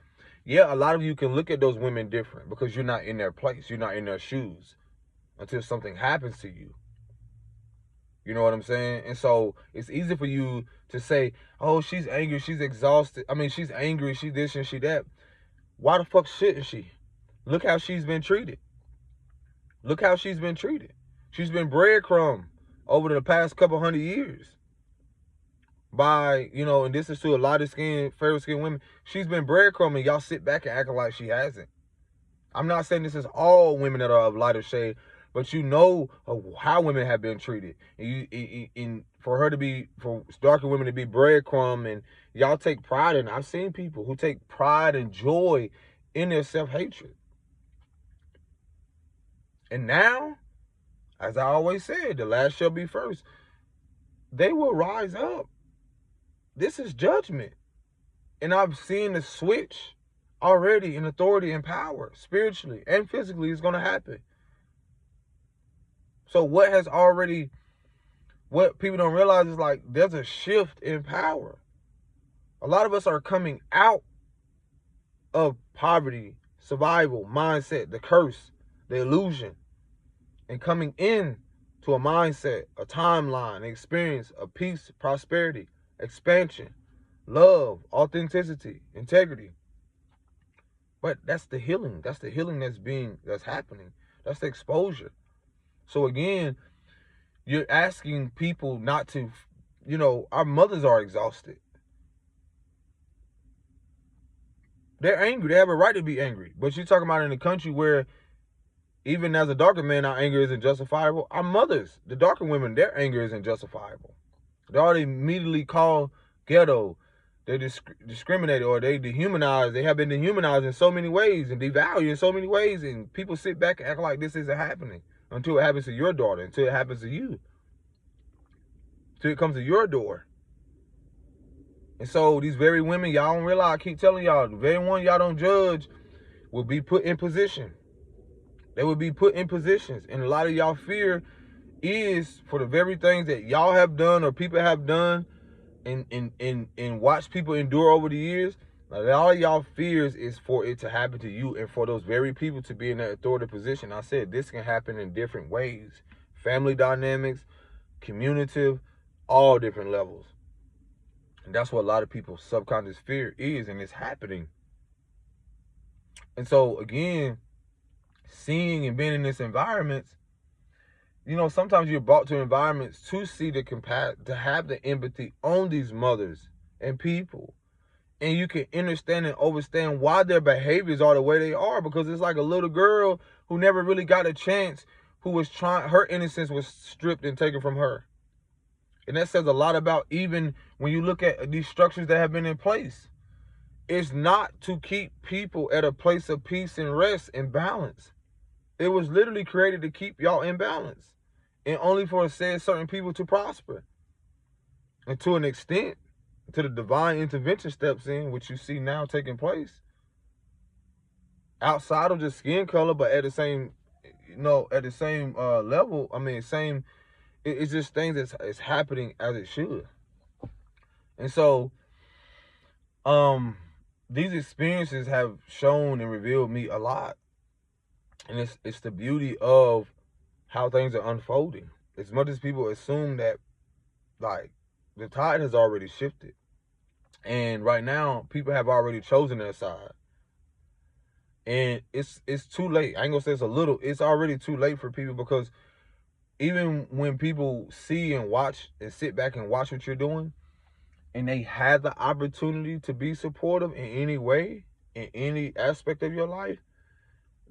Yeah, a lot of you can look at those women different because you're not in their place, you're not in their shoes until something happens to you. You know what I'm saying? And so it's easy for you to say, oh, she's angry, she's exhausted. I mean, she's angry, she this and she that. Why the fuck shouldn't she? Look how she's been treated. Look how she's been treated. She's been breadcrumbed over the past couple 100 years by, and this is to a lot of fair skinned women. She's been breadcrumbed, and y'all sit back and acting like she hasn't. I'm not saying this is all women that are of lighter shade, but you know how women have been treated. And for darker women to be breadcrumb, and y'all take pride in it. I've seen people who take pride and joy in their self-hatred. And now, as I always said, the last shall be first. They will rise up. This is judgment. And I've seen the switch already in authority and power, spiritually and physically, is going to happen. So what people don't realize is, like, there's a shift in power. A lot of us are coming out of poverty, survival, mindset, the curse, the illusion, and coming in to a mindset, a timeline, an experience of peace, prosperity, expansion, love, authenticity, integrity. But that's the healing. That's the healing that's happening. That's the exposure. So again, you're asking people not to, our mothers are exhausted. They're angry. They have a right to be angry. But you're talking about in a country where, even as a darker man, our anger isn't justifiable. Our mothers, the darker women, their anger isn't justifiable. They're already immediately called ghetto. They're discriminated, or they dehumanized. They have been dehumanized in so many ways and devalued in so many ways. And people sit back and act like this isn't happening until it happens to your daughter, until it happens to you. till it comes to your door. And so these very women, y'all don't realize, I keep telling y'all, the very one y'all don't judge will be put in position. They will be put in positions. And a lot of y'all fear is for the very things that y'all have done or people have done and watch people endure over the years. A lot of y'all fears is for it to happen to you and for those very people to be in that authoritative position. I said this can happen in different ways. Family dynamics, communicative, all different levels. And that's what a lot of people's subconscious fear is, and it's happening. And so, again, seeing and being in this environments, you know, sometimes you're brought to environments to see to have the empathy on these mothers and people. And you can understand and understand why their behaviors are the way they are, because it's like a little girl who never really got a chance, who was her innocence was stripped and taken from her. And that says a lot about, even when you look at these structures that have been in place. It's not to keep people at a place of peace and rest and balance. It was literally created to keep y'all in balance, and only for certain people to prosper. And to an extent, to the divine intervention steps in, which you see now taking place, outside of just skin color, but at the same, level. I mean, it's just things that's happening as it should. And so, these experiences have shown and revealed me a lot. And it's the beauty of how things are unfolding. As much as people assume that, like, the tide has already shifted. And right now, people have already chosen their side. And it's too late. I ain't gonna say it's already too late for people, because even when people see and watch and sit back and watch what you're doing, and they had the opportunity to be supportive in any way, in any aspect of your life,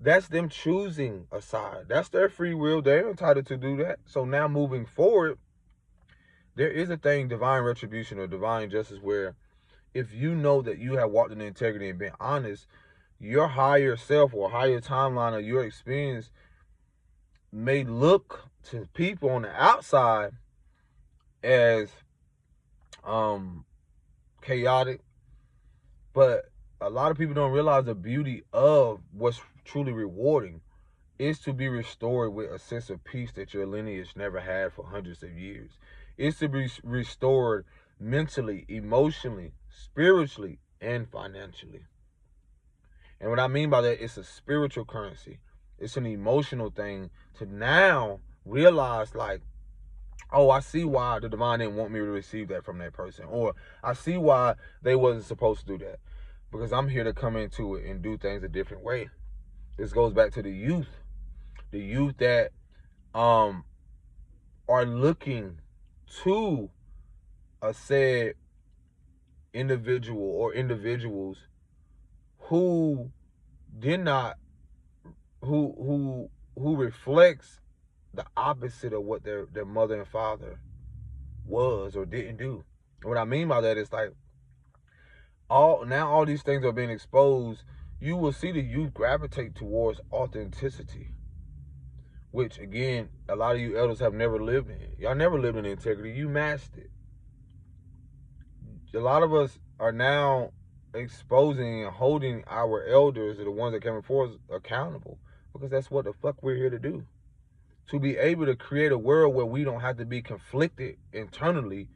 that's them choosing a side. That's their free will. They're entitled to do that. So now moving forward, there is a thing, divine retribution or divine justice, where if you know that you have walked in integrity and been honest, your higher self or higher timeline of your experience may look to people on the outside as chaotic, but a lot of people don't realize the beauty of what's truly rewarding is to be restored with a sense of peace that your lineage never had for hundreds of years. It's to be restored mentally, emotionally, spiritually, and financially. And what I mean by that, it's a spiritual currency. It's an emotional thing to now realize, like, oh, I see why the divine didn't want me to receive that from that person. Or I see why they wasn't supposed to do that. Because I'm here to come into it and do things a different way. This goes back to the youth. The youth that are looking to a said individual or individuals who did not, who reflects the opposite of what their mother and father was or didn't do. And what I mean by that is, like, all these things are being exposed. You will see the youth gravitate towards authenticity, which, again, a lot of you elders have never lived in. Y'all never lived in integrity. You masked it. A lot of us are now exposing and holding our elders, or the ones that came before us, accountable, because that's what the fuck we're here to do. To be able to create a world where we don't have to be conflicted internally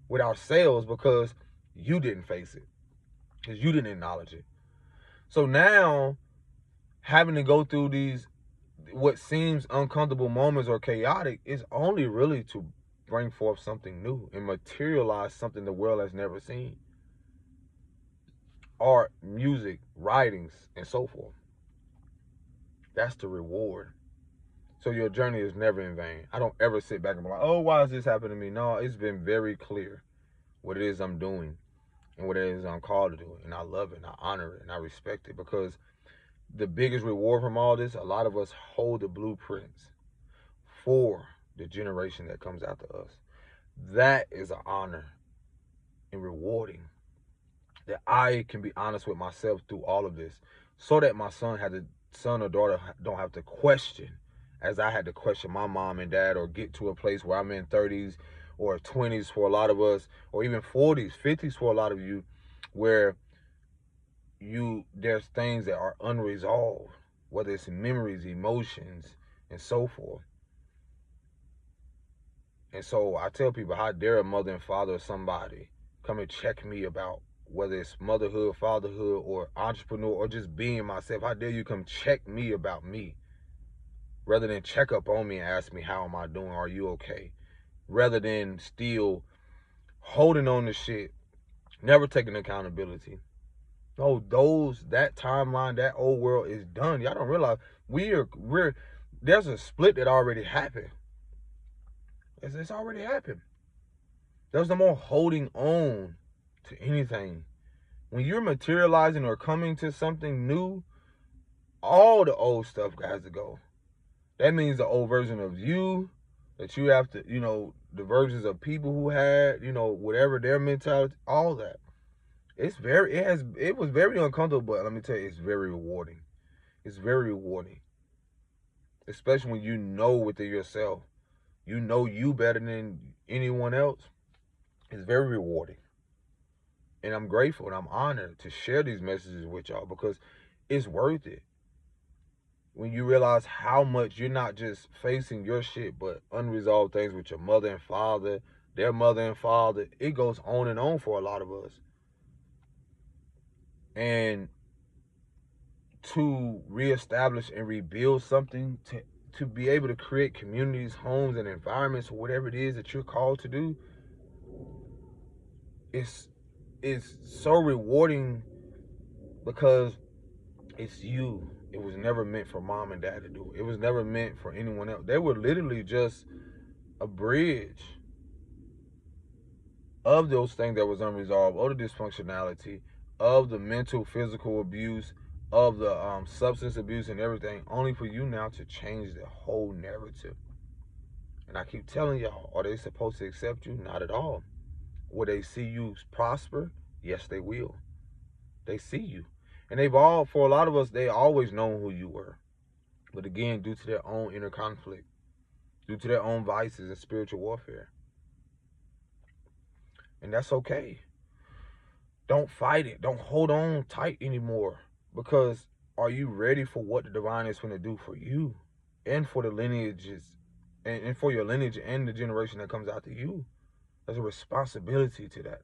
with ourselves because you didn't face it, because you didn't acknowledge it. So now, having to go through these, what seems uncomfortable moments or chaotic, is only really to bring forth something new and materialize something the world has never seen. Art, music, writings, and so forth. That's the reward. So your journey is never in vain. I don't ever sit back and be like, oh, why is this happening to me? No, it's been very clear what it is I'm doing and what it is I'm called to do. And I love it, and I honor it, and I respect it, because the biggest reward from all this, a lot of us hold the blueprints for the generation that comes after us. That is an honor and rewarding, that I can be honest with myself through all of this, so that my son or daughter don't have to question, as I had to question my mom and dad, or get to a place where I'm in 30s or 20s for a lot of us, or even 40s, 50s for a lot of you, where there's things that are unresolved, whether it's memories, emotions, and so forth. And so I tell people, how dare a mother and father or somebody come and check me about whether it's motherhood, fatherhood, or entrepreneur, or just being myself. How dare you come check me about me, rather than check up on me and ask me, how am I doing? Are you okay? Rather than still holding on to shit, never taking accountability. No, that timeline, that old world is done. Y'all don't realize there's a split that already happened. It's already happened. There's no more holding on to anything. When you're materializing or coming to something new, all the old stuff has to go. That means the old version of you, that you have to, the versions of people who had, whatever their mentality, all that. It was very uncomfortable, but let me tell you, it's very rewarding. It's very rewarding. Especially when you know within yourself, you know you better than anyone else. It's very rewarding. And I'm grateful and I'm honored to share these messages with y'all, because it's worth it. When you realize how much you're not just facing your shit, but unresolved things with your mother and father, their mother and father, it goes on and on for a lot of us. And to reestablish and rebuild something, to be able to create communities, homes, and environments, or whatever it is that you're called to do, it's so rewarding, because it's you. It was never meant for mom and dad to do it. It was never meant for anyone else. They were literally just a bridge of those things that was unresolved, of the dysfunctionality, of the mental, physical abuse, of the substance abuse and everything, only for you now to change the whole narrative. And I keep telling y'all, are they supposed to accept you? Not at all. Will they see you prosper? Yes, they will. They see you. And for a lot of us, they always known who you were. But again, due to their own inner conflict, due to their own vices and spiritual warfare. And that's okay. Don't fight it. Don't hold on tight anymore. Because are you ready for what the divine is going to do for you? And for the lineages, and for your lineage and the generation that comes after you? There's a responsibility to that.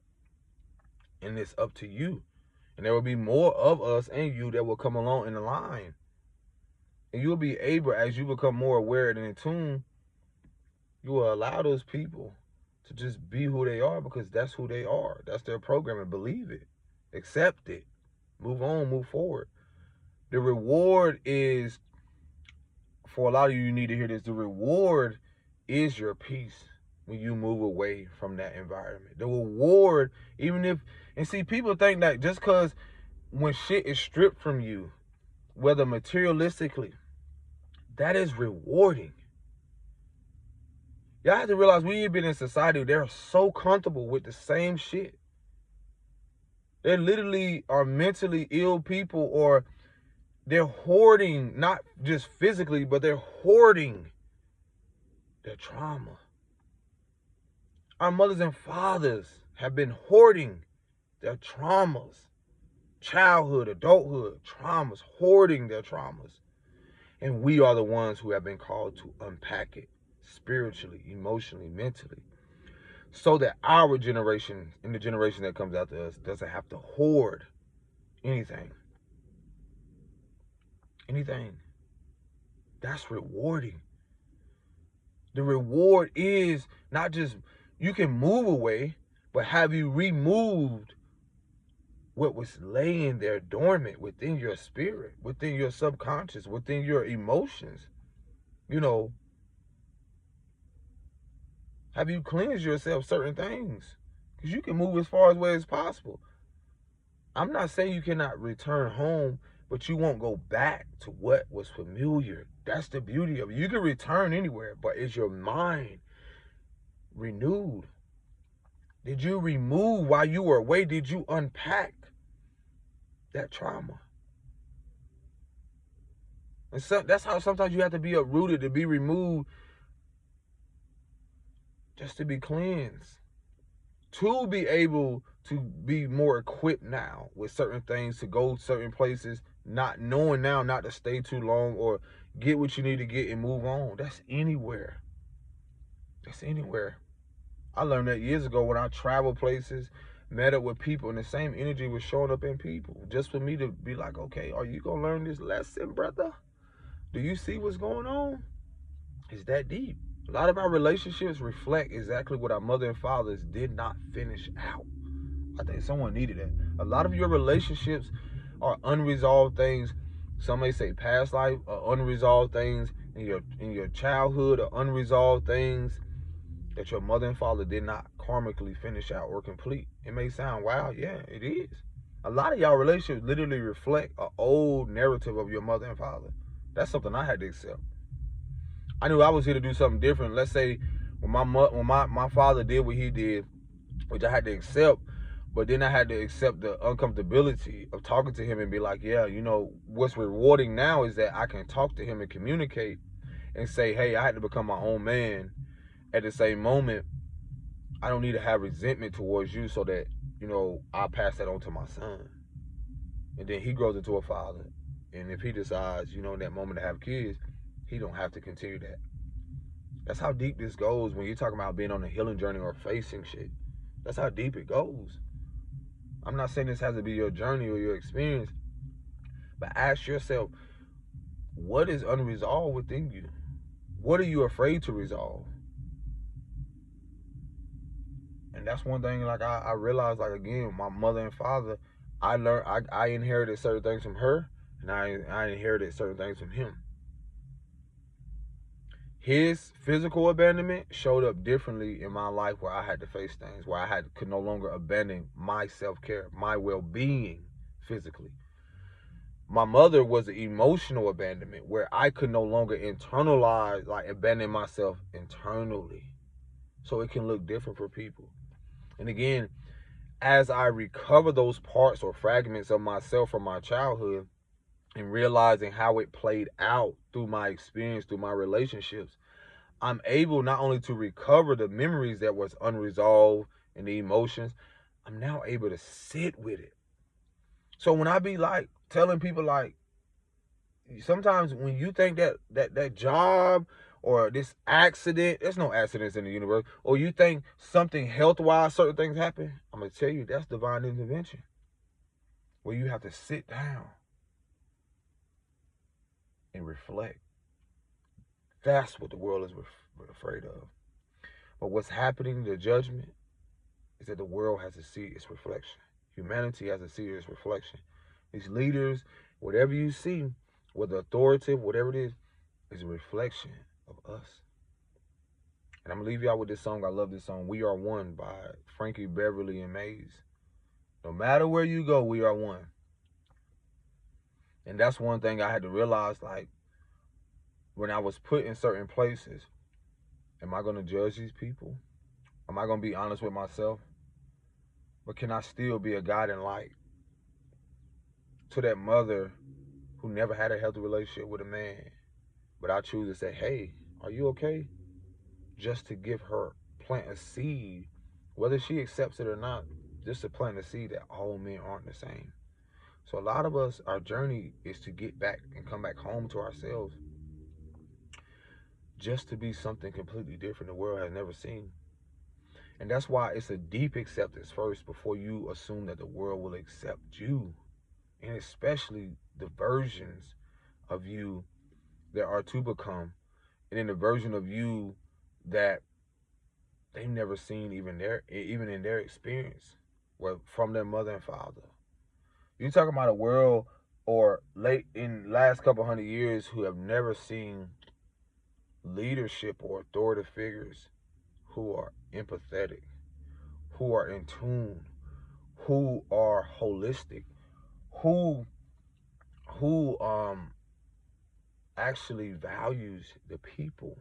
And it's up to you. And there will be more of us and you that will come along in the line. And you'll be able, as you become more aware and in tune, you will allow those people to just be who they are, because that's who they are. That's their program, and believe it. Accept it. Move on, move forward. The reward is, for a lot of you need to hear this, the reward is your peace when you move away from that environment. The reward, and see, people think that just because when shit is stripped from you, whether materialistically, that is rewarding. Y'all have to realize we've been in society, they're so comfortable with the same shit. They literally are mentally ill people, or they're hoarding, not just physically, but they're hoarding their trauma. Our mothers and fathers have been hoarding their traumas. Childhood, adulthood, traumas, hoarding their traumas. And we are the ones who have been called to unpack it spiritually, emotionally, mentally, so that our generation and the generation that comes after us doesn't have to hoard anything. Anything. That's rewarding. The reward is not just you can move away, but have you removed what was laying there dormant within your spirit, within your subconscious, within your emotions? Have you cleansed yourself certain things? Because you can move as far away as possible. I'm not saying you cannot return home, but you won't go back to what was familiar. That's the beauty of it. You can return anywhere, but is your mind renewed? Did you remove while you were away? Did you unpack that trauma? And so that's how sometimes you have to be uprooted, to be removed, just to be cleansed, to be able to be more equipped now with certain things, to go certain places, not knowing now not to stay too long or get what you need to get and move on. That's anywhere. That's anywhere. I learned that years ago when I traveled places, met up with people, and the same energy was showing up in people. Just for me to be like, okay, are you going to learn this lesson, brother? Do you see what's going on? It's that deep. A lot of our relationships reflect exactly what our mother and fathers did not finish out. I think someone needed that. A lot of your relationships are unresolved things. Some may say past life, or unresolved things in your childhood, or unresolved things that your mother and father did not karmically finish out or complete. It may sound wild, yeah, it is. A lot of y'all relationships literally reflect an old narrative of your mother and father. That's something I had to accept. I knew I was here to do something different. Let's say when my father did what he did, which I had to accept, but then I had to accept the uncomfortability of talking to him and be like, yeah, you know, what's rewarding now is that I can talk to him and communicate and say, hey, I had to become my own man. At the same moment, I don't need to have resentment towards you so that, you know, I'll pass that on to my son. And then he grows into a father. And if he decides, you know, in that moment to have kids, he don't have to continue that. That's how deep this goes when you're talking about being on a healing journey or facing shit. That's how deep it goes. I'm not saying this has to be your journey or your experience, but ask yourself, what is unresolved within you? What are you afraid to resolve? And that's one thing, like, I realized, like, again, my mother and father, I inherited certain things from her, and I inherited certain things from him. His physical abandonment showed up differently in my life, where I had to face things, where could no longer abandon my self-care, my well-being physically. My mother was an emotional abandonment, where I could no longer internalize, like, abandon myself internally. So it can look different for people. And again, as I recover those parts or fragments of myself from my childhood and realizing how it played out through my experience, through my relationships, I'm able not only to recover the memories that was unresolved and the emotions, I'm now able to sit with it. So when I be like telling people, like, sometimes when you think that job or this accident, there's no accidents in the universe, or you think something health-wise, certain things happen, I'm going to tell you that's divine intervention, where you have to sit down and reflect. That's what the world is afraid of. But what's happening, the judgment, is that the world has to see its reflection. Humanity has to see its reflection. These leaders, whatever you see, whether authoritative, whatever it is a reflection of us. And I'm going to leave y'all with this song. I love this song, We Are One, by Frankie Beverly and Maze. No matter where you go, we are one. And that's one thing I had to realize, like, when I was put in certain places, am I going to judge these people? Am I going to be honest with myself? But can I still be a guiding light to that mother who never had a healthy relationship with a man? But I choose to say, hey, are you okay? Just to give her, plant a seed, whether she accepts it or not, just to plant a seed that all men aren't the same. So a lot of us, our journey is to get back and come back home to ourselves, just to be something completely different the world has never seen. And that's why it's a deep acceptance first before you assume that the world will accept you. And especially the versions of you that are to become, and in the version of you that they've never seen even in their experience, well, from their mother and father. You talking about a world, or late in last couple 100 years, who have never seen leadership or authoritative figures who are empathetic, who are in tune, who are holistic, who actually values the people,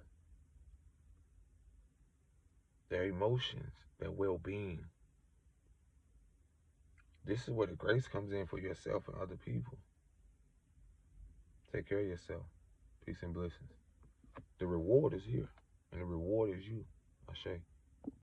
their emotions, their well-being. This is where the grace comes in for yourself and other people. Take care of yourself. Peace and blessings. The reward is here, and the reward is you. Ashe.